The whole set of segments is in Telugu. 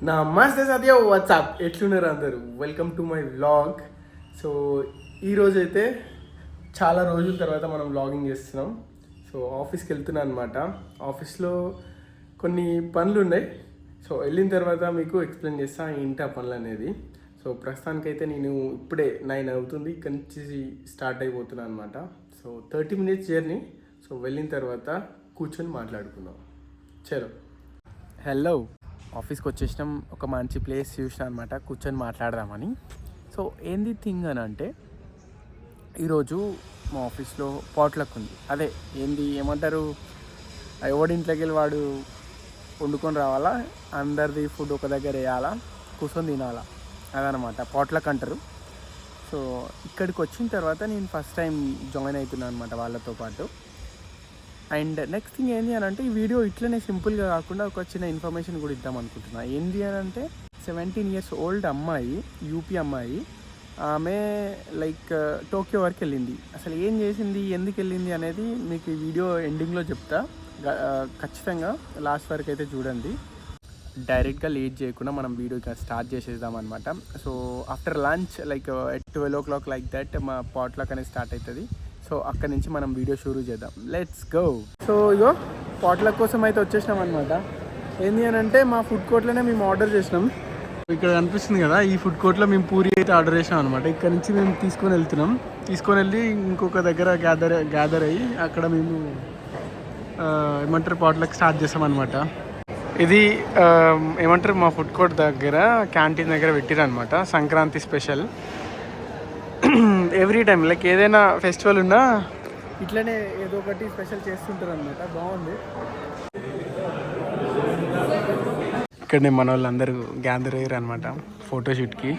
నమస్తే సత్య వాట్సాప్ ఎట్లున్నారు అందరూ welcome to my vlog. So ఈరోజు అయితే చాలా రోజుల తర్వాత మనం వ్లాగింగ్ చేస్తున్నాం. సో ఆఫీస్కి వెళ్తున్నాను అనమాట. ఆఫీస్లో కొన్ని పనులు ఉన్నాయి. సో వెళ్ళిన తర్వాత మీకు ఎక్స్ప్లెయిన్ చేస్తా ఏంటి ఆ పనులు అనేది. సో ప్రస్తుతానికైతే నేను ఇప్పుడే 9 అవుతుంది, ఇక్కడి నుంచి స్టార్ట్ అయిపోతున్నాను అనమాట. So 30 minutes journey. సో వెళ్ళిన తర్వాత కూర్చొని మాట్లాడుకుందాం. చలో. హలో, ఆఫీస్కి వచ్చేసినాం. ఒక మంచి ప్లేస్ చూసినా అనమాట, కూర్చొని మాట్లాడదామని. సో ఏంది థింగ్ అని అంటే, ఈరోజు మా ఆఫీస్లో పాట్లక్ ఉంది. అదే ఏంది ఏమంటారు, ఎవడింట్లోకి వెళ్ళి వాడు వండుకొని రావాలా, అందరిది ఫుడ్ ఒక దగ్గర వేయాలా, కూర్చొని తినాలా, అదనమాట పాట్లక్ అంటారు. సో ఇక్కడికి వచ్చిన తర్వాత నేను ఫస్ట్ టైం జాయిన్ అవుతున్నాను అనమాట వాళ్ళతో పాటు. అండ్ నెక్స్ట్ థింగ్ ఏంటి అని అంటే, ఈ వీడియో ఇట్లనే సింపుల్గా కాకుండా ఒక చిన్న ఇన్ఫర్మేషన్ కూడా ఇద్దాం అనుకుంటున్నా. ఏంటి అని అంటే, 17 years ఓల్డ్ అమ్మాయి, యూపీ అమ్మాయి. ఆమె లైక్ టోక్యో వరకు వెళ్ళింది. అసలు ఏం చేసింది, ఎందుకు వెళ్ళింది అనేది మీకు ఈ వీడియో ఎండింగ్లో చెప్తా. ఖచ్చితంగా లాస్ట్ వరకు అయితే చూడండి. డైరెక్ట్గా లేట్ చేయకుండా మనం వీడియో స్టార్ట్ చేసేద్దాం అనమాట. So after lunch like at 12 o'clock like that మా పాట్లక్ అనేది స్టార్ట్ అవుతుంది. సో అక్కడి నుంచి మనం వీడియో షురూ చేద్దాం. Let's go. So ego potluck కోసం అయితే వచ్చేసినాం అనమాట. ఏంటి అని అంటే, మా ఫుడ్ కోర్ట్లోనే మేము ఆర్డర్ చేసినాం. ఇక్కడ కనిపిస్తుంది కదా, ఈ ఫుడ్ కోర్ట్లో మేము పూరి అయితే ఆర్డర్ చేసాం అనమాట. ఇక్కడ నుంచి మేము తీసుకొని వెళ్ళి ఇంకొక దగ్గర గ్యాదర్ అయ్యి అక్కడ మేము ఏమంటారు పాట్లక్ స్టార్ట్ చేసాం అనమాట. ఇది ఏమంటారు, మా ఫుడ్ కోర్ట్ దగ్గర క్యాంటీన్ దగ్గర పెట్టిరనమాట. Sankranti special. Every time like ఏదైనా ఫెస్టివల్ ఉన్నా ఇట్లనే ఏదో ఒకటి స్పెషల్ చేస్తుంటారు అనమాట. బాగుంది. ఇక్కడనే మన వాళ్ళందరూ గ్యాదర్ అయ్యారు అనమాట ఫోటోషూట్కి.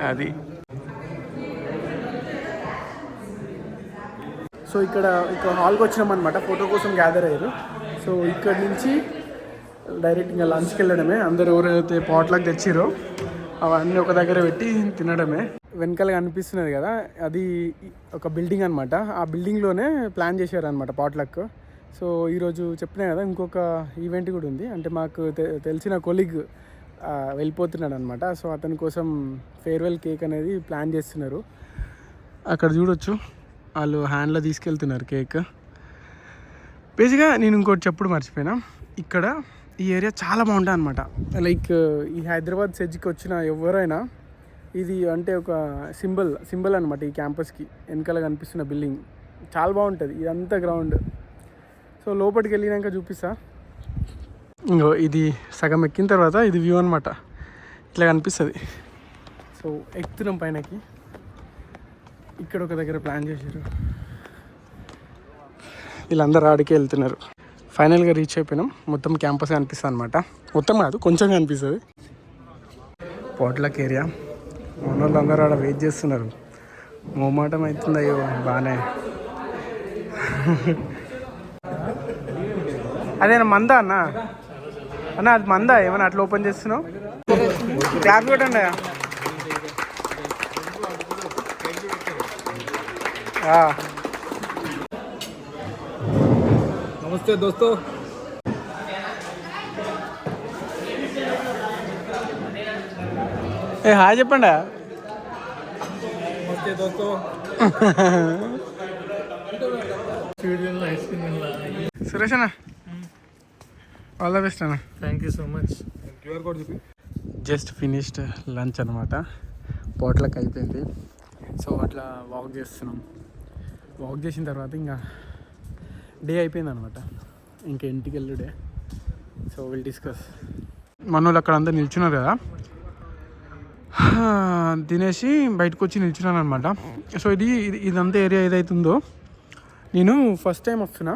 అది సో ఇక్కడ హాల్కి వచ్చినాం అనమాట, ఫోటో కోసం గ్యాదర్ అయ్యారు. సో ఇక్కడ నుంచి డైరెక్ట్ ఇంకా లంచ్కి వెళ్ళడమే. అందరు ఎవరైతే పాట్లక్ తెచ్చిరో అవన్నీ ఒక దగ్గర పెట్టి తినడమే. వెనకాల కనిపిస్తున్నది కదా, అది ఒక బిల్డింగ్ అనమాట. ఆ బిల్డింగ్లోనే ప్లాన్ చేశారనమాట పాట్లక్. సో ఈరోజు చెప్పినా కదా, ఇంకొక ఈవెంట్ కూడా ఉంది. అంటే మాకు తెలిసిన కొలీగ్ వెళ్ళిపోతున్నాడు అనమాట. సో అతని కోసం ఫేర్వెల్ కేక్ అనేది ప్లాన్ చేస్తున్నారు. అక్కడ చూడొచ్చు, వాళ్ళు హ్యాండ్లో తీసుకెళ్తున్నారు కేక్. బేసిక్గా నేను ఇంకోటి చెప్పుడు మర్చిపోయినా, ఇక్కడ ఈ ఏరియా చాలా బాగుంటుంది అనమాట. లైక్ ఈ హైదరాబాద్ సెజ్కి వచ్చిన ఎవరైనా, ఇది అంటే ఒక సింబల్ అనమాట ఈ క్యాంపస్కి. వెనకాల కనిపిస్తున్న బిల్డింగ్ చాలా బాగుంటుంది. ఇదంతా గ్రౌండ్. సో లోపలికి వెళ్ళినాక చూపిస్తా. ఇంకో ఇది సగం ఎక్కిన తర్వాత ఇది వ్యూ అనమాట, ఇట్లా కనిపిస్తుంది. సో ఎక్కుతున్నాం పైనకి. ఇక్కడ ఒక దగ్గర ప్లాన్ చేశారు, వీళ్ళందరూ ఆడికే వెళ్తున్నారు. ఫైనల్గా రీచ్ అయిపోయినాం. మొత్తం క్యాంపస్ కనిపిస్తుంది అనమాట. మొత్తం కాదు, కొంచెం కనిపిస్తుంది. Potluck area. మన వాళ్ళందరూ ఆడ వెయిట్ చేస్తున్నారు. మోమాటం అవుతుంది. అయ్యో బాగానే. అదేనా మందా అన్న? అది మందా? ఏమన్నా అట్లా ఓపెన్ చేస్తున్నావు? క్లాప్ పెట్టండి. నమస్తే దోస్తో. హాయ్ చెప్పండి. నమస్తే దోస్తో. సురేష్ అన్న, ఆల్ ద బెస్ట్ అన్న. Thank you so much. QR code చూపి. జస్ట్ ఫినిష్డ్ లంచ్ అనమాట. పాట్లక్ అయిపోయింది. సో అట్లా వాక్ చేస్తున్నాం. వాక్ చేసిన తర్వాత ఇంకా డే అయిపోయింది అనమాట. ఇంకా ఇంటికి వెళ్ళుడే. So will discuss. మన వాళ్ళు అక్కడ అందరు నిల్చున్నారు కదా, తినేసి బయటకు వచ్చి నిల్చున్నాను అనమాట. సో ఇదంతా ఏరియా ఏదైతుందో, నేను ఫస్ట్ టైం వస్తున్నా.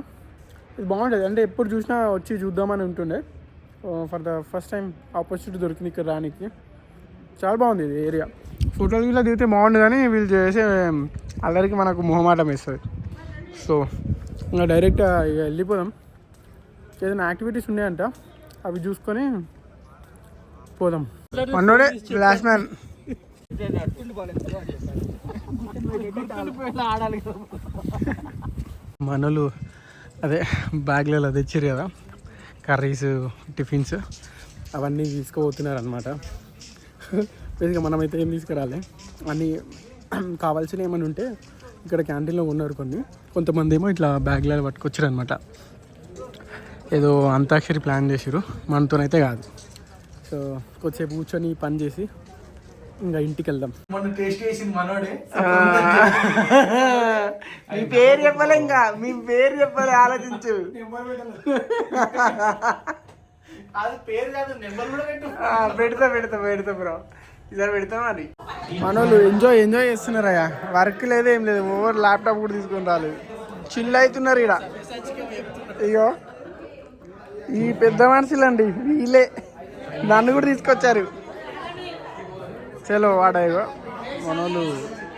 ఇది బాగుంటుంది. అంటే ఎప్పుడు చూసినా వచ్చి చూద్దామని ఉంటుండే. For the first time opportunity దొరికింది ఇక్కడ రానికి. చాలా బాగుంది ఇది ఏరియా. ఫోటోలు కూడా దిగితే బాగుంది, కానీ వీళ్ళు చేసే అందరికీ మనకు మొహమాటం వేస్తుంది. సో ఇంకా డైరెక్ట్ ఇక వెళ్ళిపోదాం. ఏదైనా యాక్టివిటీస్ ఉన్నాయంట, అవి చూసుకొని పోదాం. మనోడే లాస్ట్ మ్యాన్. మనోళ్ళు అదే బ్యాగ్లలో తెచ్చారు కదా, కర్రీస్, టిఫిన్స్. అవన్నీ తీసుకుపోతున్నారు అనమాట. బేసిక్గా మనమైతే ఏం తీసుకురాలి, అన్నీ కావాల్సినవి ఏమైనా ఉంటే ఇక్కడ క్యాంటీన్లో ఉన్నారు కొంతమంది ఏమో ఇట్లా బ్యాగ్లలో పట్టుకొచ్చారు అనమాట. ఏదో అంతాక్షరి ప్లాన్ చేసారు, మనతోనైతే కాదు. సో కొద్దిసేపు కూర్చొని పని చేసి ఇంకా ఇంటికి వెళ్దాం. మన టేస్ట్ చేసింది మనోడే. మీ పేరు చెప్పలే, ఇంకా మీ పేరు చెప్పలే, ఆలోచించు. అది పేరు కాదు, నెంబర్ కూడా పెట్టు. పెడతా బ్రో, ఇద్దరు పెడతాం. మరి మనోళ్ళు ఎంజాయ్ చేస్తున్నారయ్యా. వర్క్ లేదు, ఏం లేదు. ఓవర్ ల్యాప్టాప్ కూడా తీసుకొని రాలేదు, చిల్ అవుతున్నారు ఇక్కడ. అయ్యో ఈ పెద్ద మనుషులు అండి వీళ్ళే, నన్ను కూడా తీసుకొచ్చారు. చలో వాడాయో మనోళ్ళు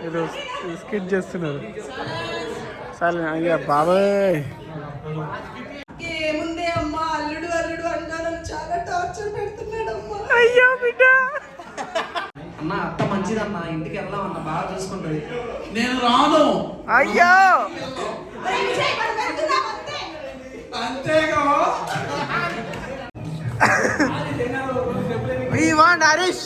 ఏదో స్కిట్ చేస్తున్నారు. సరే అయ్యా బాబాయ్. ఏముంది అమ్మా, అల్లుడు అల్లుడు అంటాను, చాలా టార్చర్ పెడుతున్నాడమ్మా. అయ్యో బిడ్డ, అన్న అత్త మంచిదన్న, ఇంటికి వెళ్దామన్న, బాగా చూసుకుంటది. నేను రాను. అయ్యో అంతేగా we want హరీష్.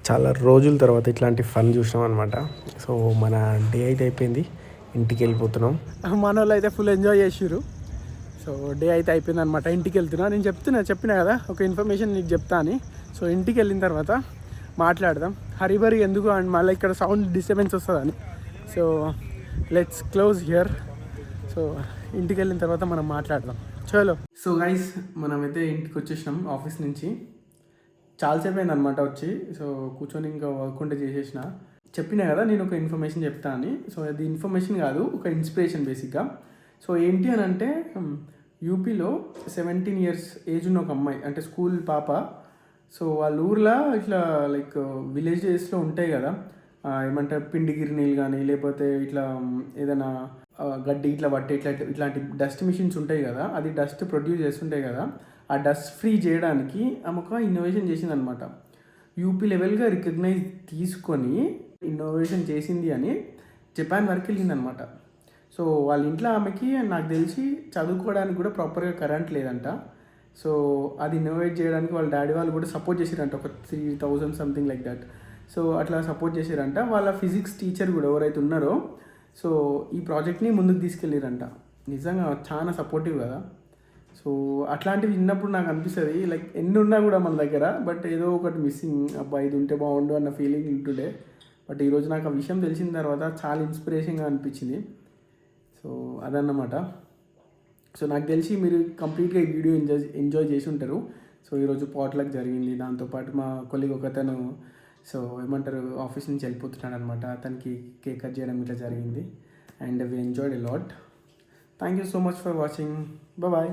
చాలా రోజుల తర్వాత ఇట్లాంటి ఫన్ చూసినాం అనమాట. సో మన డే అయితే అయిపోయింది, ఇంటికి వెళ్ళిపోతున్నాం. మన వాళ్ళు అయితే ఫుల్ ఎంజాయ్ చేసిర్రు. సో డే అయితే అయిపోయింది అనమాట, ఇంటికి వెళ్తున్నా. నేను చెప్పినా కదా ఒక ఇన్ఫర్మేషన్ నీకు చెప్తా అని. సో ఇంటికి వెళ్ళిన తర్వాత మాట్లాడదాం. హరిబరి ఎందుకు అండ్ మళ్ళీ ఇక్కడ సౌండ్ డిస్టర్బెన్స్ వస్తుందని. So let's close here. So ఇంటికి వెళ్ళిన తర్వాత మనం మాట్లాడదాం, చలో. సో గైస్, మనమైతే ఇంటికి వచ్చేసినాం ఆఫీస్ నుంచి. చాలాసేపు అయింది అనమాట వచ్చి. సో కూర్చొని ఇంకా వర్క్ ఉంటే చేసేసిన. చెప్పినా కదా నేను ఒక ఇన్ఫర్మేషన్ చెప్తా అని. సో అది ఇన్ఫర్మేషన్ కాదు, ఒక ఇన్స్పిరేషన్ బేసిక్గా. సో ఏంటి అని అంటే, యూపీలో 17 years ఏజ్ ఉన్న ఒక అమ్మాయి, అంటే స్కూల్ పాప. సో వాళ్ళ ఊర్లో ఇట్లా లైక్ విలేజెస్లో ఉంటాయి కదా, ఏమంటారు పిండి గిరినీళ్ళు కానీ, లేకపోతే ఇట్లా ఏదైనా గడ్డి ఇట్లా పట్టే ఇట్లాంటి డస్ట్ మిషన్స్ ఉంటాయి కదా, అది డస్ట్ ప్రొడ్యూస్ చేస్తుంటాయి కదా. ఆ డస్ట్ ఫ్రీ చేయడానికి ఆమె ఒక ఇన్నోవేషన్ చేసిందనమాట. యూపీ లెవెల్గా రికగ్నైజ్ తీసుకొని ఇన్నోవేషన్ చేసింది అని జపాన్ వరకు వెళ్ళిందనమాట. సో వాళ్ళ ఇంట్లో ఆమెకి నాకు తెలిసి చదువుకోవడానికి కూడా ప్రాపర్గా కరెంట్ లేదంట. సో అది ఇన్నోవేట్ చేయడానికి వాళ్ళ డాడీ వాళ్ళు కూడా సపోర్ట్ చేశారంట, ఒక 3,000 సంథింగ్ లైక్ దట్. సో అట్లా సపోర్ట్ చేశారంట. వాళ్ళ ఫిజిక్స్ టీచర్ కూడా ఎవరైతే ఉన్నారో, సో ఈ ప్రాజెక్ట్ని ముందుకు తీసుకెళ్ళారంట. నిజంగా చాలా సపోర్టివ్ కదా. సో అట్లాంటివి విన్నప్పుడు నాకు అనిపిస్తుంది, లైక్ ఎన్ని ఉన్నా కూడా మన దగ్గర, బట్ ఏదో ఒకటి మిస్సింగ్. అబ్బా ఇది ఉంటే బాగుండు అన్న ఫీలింగ్ ఉంటుండే. బట్ ఈరోజు నాకు ఆ విషయం తెలిసిన తర్వాత చాలా ఇన్స్పిరేషన్గా అనిపించింది. సో అదన్నమాట. సో నాకు తెలిసి మీరు కంప్లీట్గా ఈ వీడియో ఎంజాయ్ చేసి ఉంటారు. సో ఈరోజు పాట్లక్ జరిగింది, దాంతోపాటు మా కొలీగ్ ఒకతను సో ఏమంటారు ఆఫీస్ నుంచి వెళ్ళిపోతున్నాడు అనమాట. అతనికి కేక్ కట్ చేయడం ఇట్లా జరిగింది. And we enjoyed a lot. Thank you so much for watching. Bye.